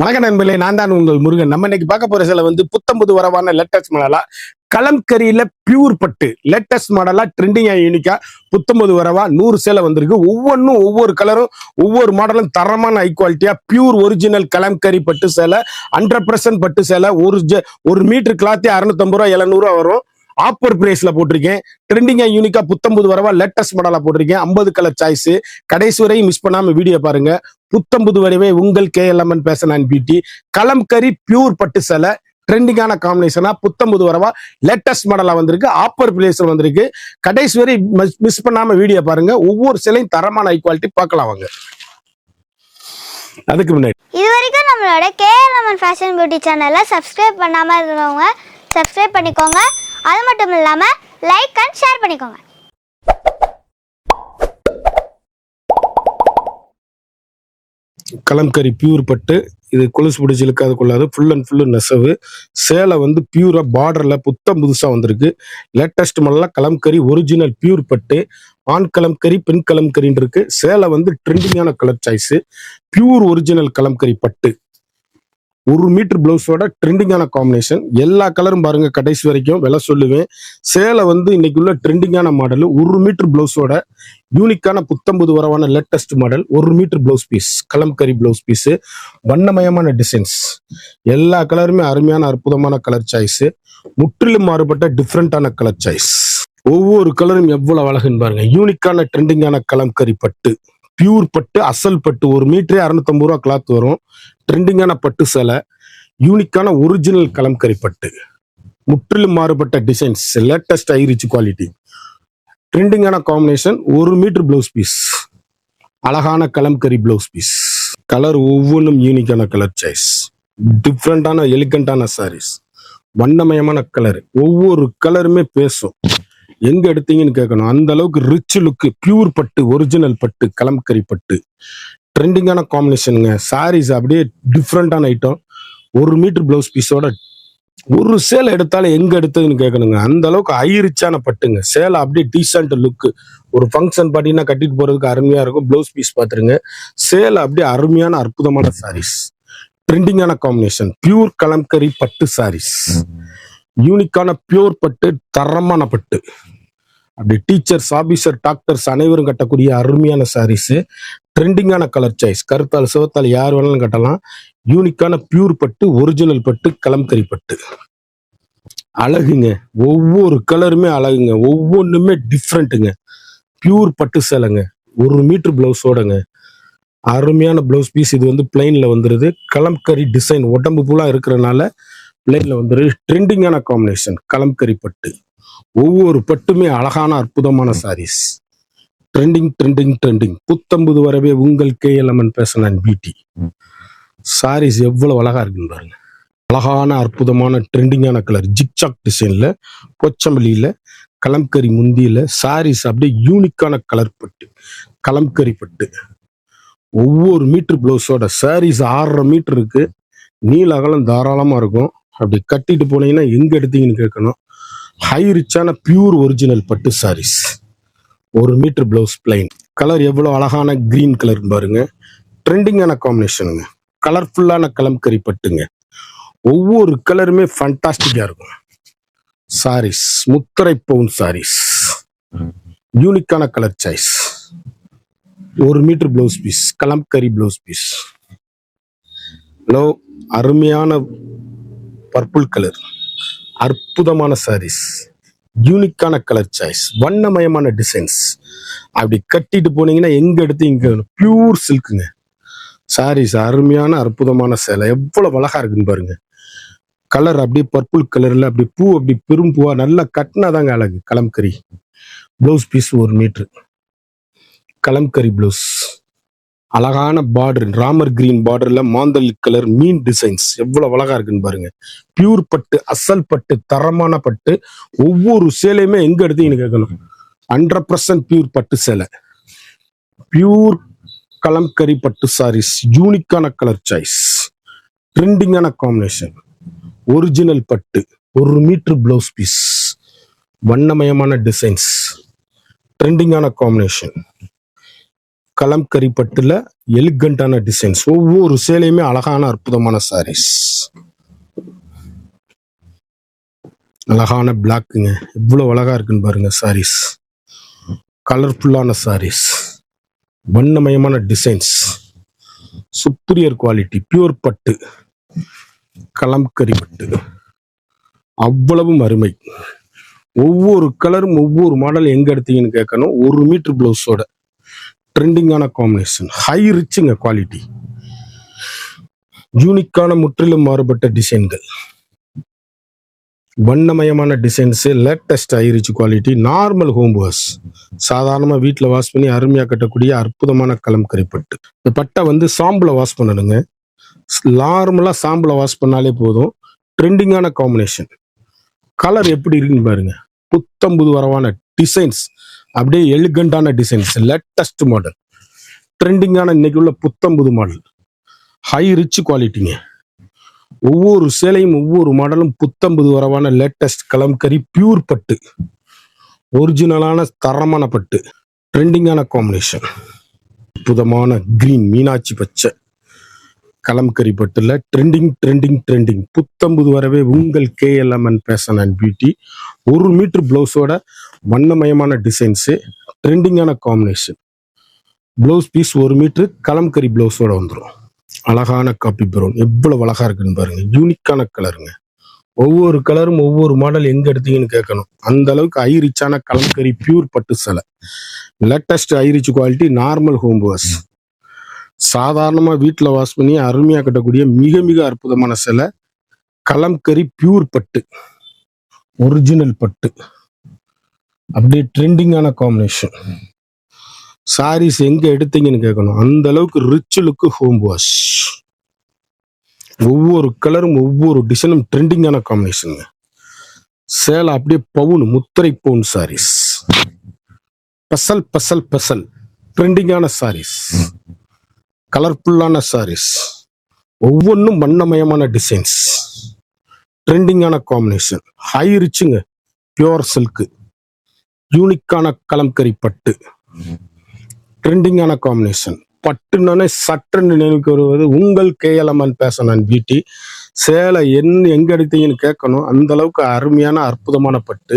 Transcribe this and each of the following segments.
வணக்கம் நண்பர்களே, நான் தான் உங்கள் முருகன். நம்ம இன்னைக்கு பார்க்க போற சில புத்தம்புது வரவான லேட்டஸ்ட் மாடலா கலம்கரியில பியூர் பட்டு லேட்டஸ்ட் மாடலா ட்ரெண்டிங்கா யூனிக்கா புத்தம்புது வரவா 100 சேலை வந்திருக்கு. ஒவ்வொன்றும் ஒவ்வொரு கலரும் ஒவ்வொரு மாடலும் தரமான ஹை குவாலிட்டியா பியூர் ஒரிஜினல் கலம்கரி பட்டு சேலை 100% பட்டு சேலை. ஒரு மீட்டர் கிளாத்தே 650 ரூபா 700 ரூபா வரும். ஆப்பர் பிரைஸ்ல போட்டிருக்கேன். ட்ரெண்டிங்கா யூனிக்கா புத்தம்புது வரவா லேட்டஸ்ட் மாடலா போட்டிருக்கேன். 50 கலர் சாய்ஸ். கடைசி வரையும் மிஸ் பண்ணாம வீடியோ பாருங்க. புத்தம்புது வரவே உங்கள் KLMN fashion and beauty kalamkari pure பட்டு சேலை ட்ரெண்டிங்கான காம்பினேஷனா புத்தம்புது வரவா லேட்டஸ்ட் மாடலா வந்திருக்கு. ஆப்பர் பிளேஸ்ல வந்திருக்கு. கடைசி வரை மிஸ் பண்ணாம வீடியோ பாருங்க. ஒவ்வொரு சேலையும் தரமான ஹை குவாலிட்டி பார்க்கலாம் வாங்க. அதுக்கு முன்னாடி இது வரைக்கும் நம்மளோட KLMN ஃபேஷன் பியூட்டி சேனலை சப்ஸ்கிரைப் பண்ணாம இருந்தவங்க சப்ஸ்கிரைப் பண்ணிக்கோங்க. அது மட்டும் இல்லாம லைக் அண்ட் ஷேர் பண்ணிக்கோங்க. கலம்கரி பியூர் பட்டு, இது கொலுசு பிடிச்சி இழுக்காது கொள்ளாது. ஃபுல் அண்ட் ஃபுல்லு நெசவு சேலை பியூரா பார்டர்ல புத்தம் புதுசா வந்திருக்கு. லேட்டஸ்ட் மாடலா கலம்கரி ஒரிஜினல் பியூர் பட்டு. ஆண் கலம்கரி பெண் கலம்கரின்னு இருக்கு. சேலை ட்ரெண்டிங்கான colour choice. Pure original Kalamkari பட்டு. 1 மீட்டர் பிளவுஸோட ட்ரெண்டிங்கான காம்பினேஷன். எல்லா கலரும் பாருங்க. கடைசி வரைக்கும் விலை சொல்லுவேன். சேலை இன்னைக்கு உள்ள ட்ரெண்டிங்கான மாடல். 1 மீட்டர் பிளவுஸோட யூனிக்கான புத்தம்புது வரவான latest model. 1 metre blouse piece kalamkari blouse piece. வண்ணமயமான டிசைன்ஸ். எல்லா கலருமே அருமையான அற்புதமான கலர் சாய்ஸ். முற்றிலும் மாறுபட்ட டிஃப்ரெண்டான கலர் சாய்ஸ். ஒவ்வொரு கலரும் எவ்வளவு அழகுன்னு பாருங்க. யூனிக்கான ட்ரெண்டிங்கான கலம்கரி பட்டு பியூர் பட்டு அசல் பட்டு. 1 மீட்டரே 650 ரூபா கிளாத் வரும். ட்ரெண்டிங்கான பட்டு சேலை. யூனிக்கான ஒரிஜினல் கலம்கரி பட்டு. முற்றிலும் மாறுபட்ட designs. Latest high rich quality. ட்ரெண்டிங்கான காம்பினேஷன். 1 metre blouse piece. அழகான கலம்கரி பிளவுஸ் பீஸ். கலர் ஒவ்வொன்றும் யூனிக்கான கலர் சாய்ஸ். டிஃப்ரெண்டான எலிகண்டான சாரீஸ். வண்ணமயமான கலர். ஒவ்வொரு கலருமே பேசும். எங்க எடுத்தீங்கன்னு கேட்கணும். அந்த அளவுக்கு ரிச் லுக்கு. பியூர் பட்டு ஒரிஜினல் பட்டு கலம்கரி பட்டு. ட்ரெண்டிங்கான காம்பினேஷனுங்க. சாரீஸ் அப்படியே டிஃப்ரெண்டான ஐட்டம். 1 மீட்டர் பிளவுஸ் பீஸோட ஒரு சேலை எடுத்தாலும் எங்க எடுத்ததுன்னு கேட்கணுங்க. அந்த அளவுக்கு ஹை ரிச்சான பட்டுங்க. சேலை அப்படியே டீசென்ட் லுக்கு. ஒரு ஃபங்க்ஷன் பாத்தீங்கன்னா கட்டிட்டு போறதுக்கு அருமையா இருக்கும். பிளவுஸ் பீஸ் பாத்துருங்க. சேலை அப்படியே அருமையான அற்புதமான சாரீஸ். ட்ரெண்டிங்கான காம்பினேஷன். பியூர் கலம்கரி பட்டு சாரீஸ். யூனிக்கான பியூர் பட்டு தரமான பட்டு. அப்படி டீச்சர்ஸ் ஆபீசர் டாக்டர்ஸ் அனைவரும் கட்டக்கூடிய அருமையான சாரீஸ். ட்ரெண்டிங்கான கலர் சாய்ஸ். கருத்தால் சிவத்தால் யார் வேணாலும் கட்டலாம். யூனிக்கான பியூர் பட்டு ஒரிஜினல் பட்டு கலம்கரி பட்டு. அழகுங்க. ஒவ்வொரு கலருமே அழகுங்க. ஒவ்வொன்றுமே டிஃப்ரெண்ட்டுங்க. பியூர் பட்டு சேலைங்க. 1 மீட்டர் பிளவுஸோடங்க. அருமையான பிளவுஸ் பீஸ். இது பிளைன்ல வந்துருது. கலம்கரி டிசைன் உடம்பு பூலா இருக்கிறதுனால பிளைன்ல வந்துருது. ட்ரெண்டிங்கான காம்பினேஷன் கலம்கரி பட்டு. ஒவ்வொரு பட்டுமே அழகான அற்புதமான சாரீஸ். ட்ரெண்டிங். புத்தம்புது வரவே உங்கள் KLMN fashion and beauty. Sarees எவ்வளவு அழகா இருக்குன்னு பாருங்க. அழகான அற்புதமான ட்ரெண்டிங்கான கலர். ஜிக்சாக் டிசைன்ல கொச்சமல்லியில கலம்கரி முந்தியில சாரீஸ் அப்படியே யூனிக்கான கலர் பட்டு கலம்கரி பட்டு. ஒவ்வொரு மீட்டர் பிளவுஸோட சாரீஸ் 6.5 மீட்டர் இருக்கு. நீல அகலம் தாராளமா இருக்கும். அப்படி கட்டிட்டு போனீங்கன்னா எங்க எடுத்தீங்கன்னு கேட்கணும். ஹை ரிச்சான பியூர் ஒரிஜினல் பட்டு sarees. 1 metre blouse plain. Colour எவ்வளவு அழகான கிரீன் கலர் பாருங்க. ட்ரெண்டிங்கான காம்பினேஷனுங்க. கலர்ஃபுல்லான கலம்கரி பட்டுங்க. ஒவ்வொரு கலருமே ஃபண்டாஸ்டிக்கா இருக்கும். சாரீஸ் முத்திரை பவுன் சாரீஸ். யூனிக்கான colour choice. 1 metre blouse piece kalamkari blouse piece. Hello, அருமையான பர்பிள் கலர். அற்புதமான சாரீஸ். யூனிக்கான கலர் சாய்ஸ். வண்ணமயமான டிசைன்ஸ். அப்படி கட்டிட்டு போனீங்கன்னா எங்க எடுத்து இங்க பியூர் சில்க்குங்க. சாரீஸ் அருமையான அற்புதமான சேலை. எவ்வளவு அழகா இருக்குன்னு பாருங்க. கலர் அப்படியே பர்பிள் கலர்ல அப்படி பூ அப்படி பெரும் பூவா நல்லா கட்டினாதாங்க அழகு. Kalamkari blouse piece 1 metre Kalamkari blouse. அழகான பார்டர். ராமர் கிரீன் பார்டர்ல மாந்தல் கலர் மீன் டிசைன்ஸ். எவ்வளவு அழகா இருக்குன்னு பாருங்க. பியூர் பட்டு அசல் பட்டு தரமான பட்டு. ஒவ்வொரு சேலையுமே எங்க எடுத்தீங்கன்னு கேட்கணும். 100% பியூர் பட்டு சேலை. பியூர் கலம்கரி பட்டு சாரீஸ். யூனிக்கான கலர் சாய்ஸ். ட்ரெண்டிங்கான காம்பினேஷன். ஒரிஜினல் பட்டு. 1 மீட்டர் பிளவுஸ் பீஸ். வண்ணமயமான டிசைன்ஸ். ட்ரெண்டிங்கான காம்பினேஷன். கலம்கரி பட்டுல எலிகண்டான டிசைன்ஸ். ஒவ்வொரு சேலையுமே அழகான அற்புதமான சாரீஸ். அழகான பிளாக்குங்க, இவ்வளவு அழகா இருக்குன்னு பாருங்க சாரீஸ். கலர்ஃபுல்லான சாரீஸ், வண்ணமயமான டிசைன்ஸ், சுப்பீரியர் குவாலிட்டி, பியூர் பட்டு, கலம்கரி பட்டு, அவ்வளவும் அருமை. ஒவ்வொரு கலரும் ஒவ்வொரு மாடல் எங்க எடுத்தீங்கன்னு கேட்கணும். 1 மீட்டர் பிளவுஸோட ட்ரெண்டிங்கான காம்பினேஷன், ஹை ரிச்சுங்க குவாலிட்டி, யூனிக்கான முற்றிலும் மாறுபட்ட டிசைன்கள், வண்ணமயமான designs, latest high rich quality, normal home wash, சாதாரணமா வீட்டில் வாஷ் பண்ணி அருமையா கட்டக்கூடிய அற்புதமான கலம்கரி பட்டு. இந்த பட்டை வந்து சாம்பலை வாஷ் பண்ணணுங்க. நார்மலா சாம்பலை வாஷ் பண்ணாலே போதும். ட்ரெண்டிங்கான காம்பினேஷன். கலர் எப்படி இருக்குன்னு பாருங்க. புத்தம்புது வரவான டிசைன்ஸ், அப்படியே எலிகண்டான டிசைன்ஸ், லேட்டஸ்ட் மாடல், ட்ரெண்டிங்கான இன்னைக்கு உள்ள புத்தம்புது மாடல், ஹை ரிச் குவாலிட்டிங்க. ஒவ்வொரு சேலையும் ஒவ்வொரு மாடலும் புத்தம்புது வரவான லேட்டஸ்ட் கலம்கரி பியூர் பட்டு, ஒரிஜினலான தரமான பட்டு, ட்ரெண்டிங்கான காம்பினேஷன். அற்புதமான கிரீன் மீனாட்சி பச்சை கலம்கரி பட்டுல ட்ரெண்டிங் புத்தம்புது வரவே உங்கள் KLMN fashion and beauty. 1 metre பிளவுஸோட வண்ணமயமான டிசைன்ஸு, ட்ரெண்டிங்கான combination. Blouse piece 1 metre Kalamkari பிளவுஸோட வந்துடும். அழகான காப்பி ப்ரௌன், எவ்வளவு அழகா இருக்குன்னு பாருங்க. யூனிக்கான கலருங்க. ஒவ்வொரு கலரும் ஒவ்வொரு மாடல் எங்க எடுத்தீங்கன்னு கேட்கணும். அந்த அளவுக்கு ஹை ரிச்சான கலம்கரி பியூர் பட்டு சேலை, latest high rich quality, normal home wash, சாதாரணமா வீட்டில் வாஷ் பண்ணி அருமையா கட்டக்கூடிய மிக மிக அற்புதமான சேலை, கலம்கரி பியூர் பட்டு, ஒரிஜினல் பட்டு, அப்படியே ட்ரெண்டிங்கான காம்பினேஷன். சாரீஸ் எங்க எடுத்தீங்கன்னு கேட்கணும். அந்த அளவுக்கு ரிச் லுக்கு ஹோம் வாஷ். ஒவ்வொரு கலரும் ஒவ்வொரு டிசைனும் ட்ரெண்டிங்கான காம்பினேஷனுங்க. சேலை அப்படியே பவுன், முத்திரை பவுன் சாரீஸ், பசல் ட்ரெண்டிங்கான சாரீஸ், கலர்ஃபுல்லான சாரீஸ், ஒவ்வொன்றும் வண்ணமயமான டிசைன்ஸ், ட்ரெண்டிங்கான காம்பினேஷன், ஹை ரிச்சுங்க, பியூர் சில்க், யூனிக்கான கலம்கரி பட்டு, ட்ரெண்டிங்கான காம்பினேஷன். பட்டுனானே சட்டன்னு நினைவுக்கு வருவது உங்கள் KLMN ஃபேஷன் அண்ட் பியூட்டி. சேலை எங்க எடுத்தீங்கன்னு கேட்கணும். அந்த அளவுக்கு அருமையான அற்புதமான பட்டு,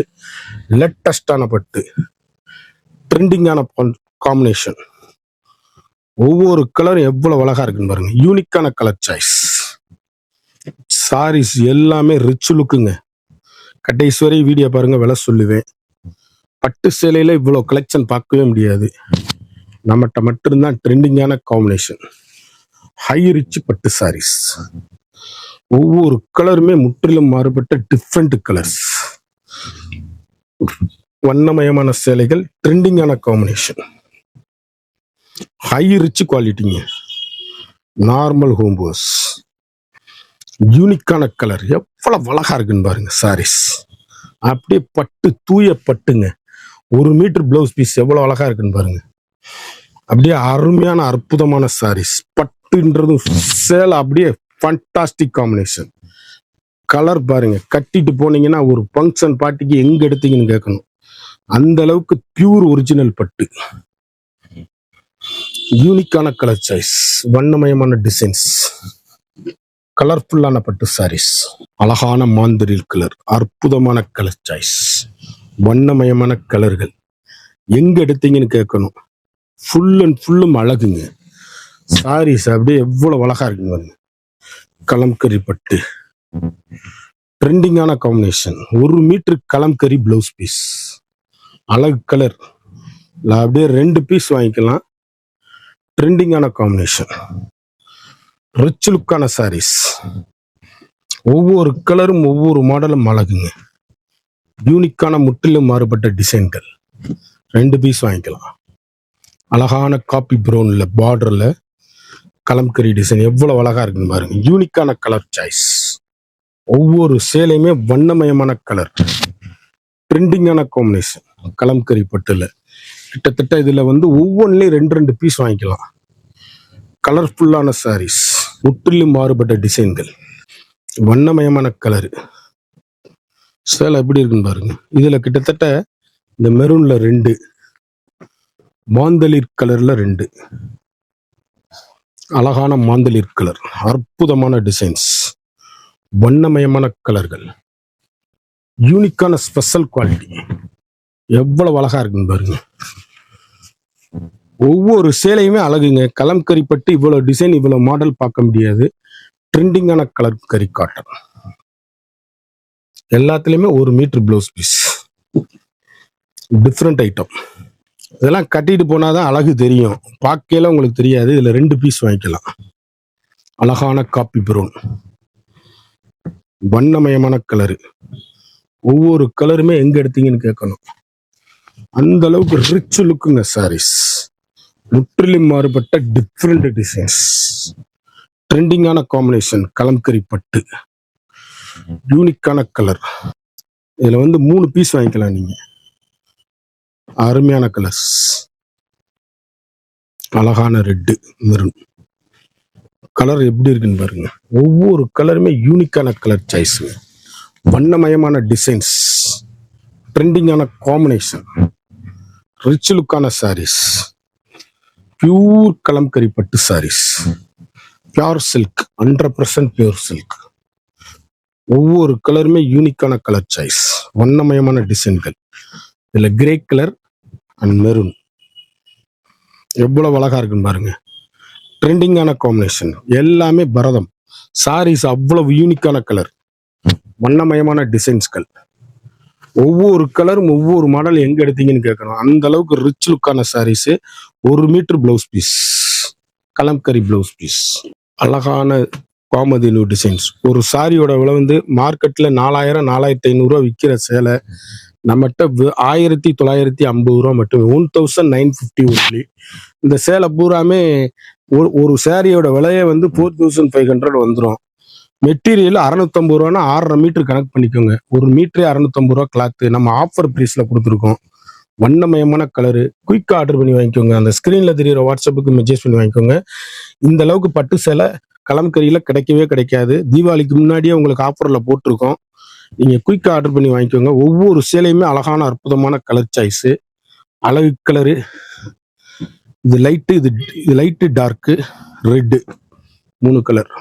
லேட்டஸ்டான பட்டு, ட்ரெண்டிங்கான காம்பினேஷன். ஒவ்வொரு கலரும் எவ்வளவு அழகா இருக்குன்னு பாருங்க. யூனிக்கான கலர் சாய்ஸ். சாரீஸ் எல்லாமே ரிச் லுக்குங்க. கடைசி வீடியோ பாருங்க, விலை சொல்லுவேன். பட்டு சேலையில இவ்வளவு கலெக்ஷன் பார்க்கவே முடியாது. நம்மகிட்ட மட்டும்தான் ட்ரெண்டிங்கான காம்பினேஷன், ஹை ரிச் பட்டு சாரீஸ். ஒவ்வொரு கலருமே முற்றிலும் மாறுபட்ட டிஃப்ரெண்ட் கலர்ஸ், வண்ணமயமான சேலைகள், ட்ரெண்டிங்கான காம்பினேஷன், ஹை ரிச் குவாலிட்டிங்க, நார்மல் ஹோம் வாஷ், யூனிக்கான கலர், எவ்வளவு அழகா இருக்குன்னு பாருங்க. சாரீஸ் அப்படியே பட்டு, தூய பட்டுங்க. 1 மீட்டர் பிளவுஸ் பீஸ் எவ்வளவு அழகா இருக்குன்னு பாருங்க. அப்படியே அருமையான அற்புதமான சாரீஸ். பட்டுன்றதும் சேலை அப்படியே ஃபண்டாஸ்டிக் காம்பினேஷன். கலர் பாருங்க, கட்டிட்டு போனீங்கன்னா ஒரு ஃபங்க்ஷன் பார்ட்டிக்கு எங்க எடுத்தீங்கன்னு கேட்கணும். அந்த அளவுக்கு பியூர் ஒரிஜினல் பட்டு, யூனிக்கான கலர் சாய்ஸ், வண்ணமயமான டிசைன்ஸ், கலர்ஃபுல்லான பட்டு சாரீஸ், அழகான மாந்தரில் கலர், அற்புதமான கலர் சாய்ஸ், வண்ணமயமான கலர்கள் எங்க எடுத்தீங்கன்னு கேட்கணும். ஃபுல் அண்ட் ஃபுல்லும் அழகுங்க. சாரீஸ் அப்படியே எவ்வளவு அழகா இருக்குங்க. கலம்கரி பட்டு, ட்ரெண்டிங்கான combination. 1 metre Kalamkari blouse piece, அழகு கலர். அப்படியே 2 பீஸ் வாங்கிக்கலாம். ட்ரெண்டிங்கான காம்பினேஷன், ரிச் லுக்கான சாரீஸ். ஒவ்வொரு கலரும் ஒவ்வொரு மாடலும் அழகுங்க. யூனிக்கான முற்றிலும் மாறுபட்ட டிசைன்கள். 2 பீஸ் வாங்கிக்கலாம். அழகான காப்பி ப்ரௌன்ல பார்டர்ல கலம்கரி டிசைன் எவ்வளவு அழகா இருக்குன்னு பாருங்க. யூனிக்கான கலர் சாய்ஸ். ஒவ்வொரு சேலையுமே வண்ணமயமான கலர், ட்ரெண்டிங்கான காம்பினேஷன். கலம்கரி பட்டுல கிட்டத்தட்ட இதுல வந்து ஒவ்வொன்றிலையும் 2 பீஸ் வாங்கிக்கலாம். கலர்ஃபுல்லான சாரீஸ், முற்றிலும் மாறுபட்ட டிசைன்கள், வண்ணமயமான கலர். சேலை எப்படி இருக்குன்னு பாருங்க. இதுல கிட்டத்தட்ட இந்த மெரூன்ல 2, மாந்தளிர் கலர்ல 2 அழகான மாந்தளிர் கலர், அற்புதமான டிசைன்ஸ், வண்ணமயமான கலர்கள், யூனிக்கான ஸ்பெஷல் குவாலிட்டி. எவ்வளவு அழகா இருக்குன்னு பாருங்க. ஒவ்வொரு சேலையுமே அழகுங்க. கலம்கரி பட்டு இவ்வளவு டிசைன் இவ்வளவு மாடல் பார்க்க முடியாது. ட்ரெண்டிங்கான கலம்கரி காட்டன். எல்லாத்துலயுமே 1 meter blouse piece. Different item. இதெல்லாம் கட்டிட்டு போனாதான் அழகு தெரியும். பார்க்கையில உங்களுக்கு தெரியாது. இதுல 2 பீஸ் வாங்கிக்கலாம். அழகான காப்பி ப்ரௌன், வண்ணமயமான கலரு. ஒவ்வொரு கலருமே எங்க எடுத்தீங்கன்னு கேட்கணும். அந்த அளவுக்கு ரிச் லுக்குங்க சாரீஸ். முற்றிலும் மாறுபட்ட டிஃப்ரெண்ட் டிசைன்ஸ், ட்ரெண்டிங்கான காம்பினேஷன், கலம்கரி பட்டு, யூனிக்கான கலர். இதுல 3 பீஸ் வாங்கிக்கலாம் நீங்க. அருமையான கலர்ஸ். அழகான ரெட்டு, மெரூன் கலர் எப்படி இருக்குன்னு பாருங்க. ஒவ்வொரு கலருமே யூனிக்கான கலர் சாய்ஸ், வண்ணமயமான டிசைன்ஸ், ட்ரெண்டிங்கான காம்பினேஷன், ரிச் லுக்கான சாரீஸ், பியூர் கலம்கரி பட்டு sarees, pure silk, 100% pure silk. ஒவ்வொரு கலருமே யூனிக்கான கலர் சாய்ஸ், வண்ணமயமான டிசைன்கள். இதுல கிரே கலர் அண்ட் மெரூன் எவ்வளவு அழகா இருக்குன்னு பாருங்க. ட்ரெண்டிங்கான காம்பினேஷன், எல்லாமே பரதம் சாரீஸ். அவ்வளவு யூனிக்கான கலர், வண்ணமயமான டிசைன்ஸ்கள். ஒவ்வொரு கலரும் ஒவ்வொரு மாடல் எங்க எடுத்தீங்கன்னு கேட்கணும். அந்த அளவுக்கு ரிச் லுக்கான sarees. 1 metre blouse piece, kalamkari blouse piece. அழகான காமதேனு டிசைன்ஸ். ஒரு சாரியோட விலை மார்க்கெட்ல 4000 4500 ரூபா விற்கிற சேலை நம்மகிட்ட 1950 ரூபா மட்டுமே, 1950 ஒன்லி. இந்த சேலை பூராமே ஒரு சாரியோட விலையே 4500 வந்துடும். மெட்டீரியல் 650 ரூபானா 6.5 மீட்டர் கணக்கு பண்ணிக்கோங்க. 1 மீட்டரே 650 ரூபா கிளாத்து. நம்ம ஆஃபர் ப்ரைஸ்ல கொடுத்துருக்கோம். வண்ணமயமான கலரு. குயிக்காக ஆர்டர் பண்ணி வாங்கிக்கோங்க. அந்த ஸ்கிரீன்ல தெரியுற வாட்ஸ்அப்புக்கு மெசேஜ் பண்ணி வாங்கிக்கோங்க. இந்த அளவுக்கு பட்டு சேலை கலம்கரியில கிடைக்கவே கிடைக்காது. தீபாவளிக்கு முன்னாடியே உங்களுக்கு ஆஃபர்ல போட்டிருக்கோம். நீங்க குயிக்காக ஆர்டர் பண்ணி வாங்கிக்கோங்க. ஒவ்வொரு சேலையுமே அழகான அற்புதமான கலர் சாய்ஸ். அழகு கலரு. இது லைட்டு, இது லைட்டு, டார்க்கு, ரெட்டு, 3 கலர்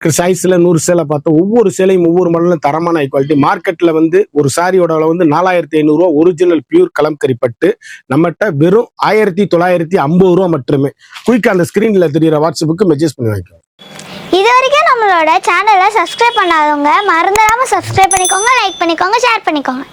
சைஸ்ல 100 சேலை பார்த்தோம். ஒவ்வொரு சேலையும் ஒவ்வொரு மாடலும் தரமான ஹை குவாலிட்டி. மார்க்கெட்ல ஒரு சாரியோட விலை 4500 ரூபா ஒரிஜினல் பியூர் கலம்கரி பட்டு நம்மகிட்ட வெறும் 1950 ரூபா மட்டுமே. குயிக்கா அந்த ஸ்கிரீன்ல தெரியுற வாட்ஸ்அப்புக்கு மெசேஜ் பண்ணி வாங்கிக்கோங்க. இது வரைக்கும் நம்மளோட சேனலை சப்ஸ்கிரைப் பண்ணாதவங்க மறந்துடாம சப்ஸ்கிரைப் பண்ணிக்கோங்க, லைக் பண்ணிக்கோங்க, ஷேர் பண்ணிக்கோங்க.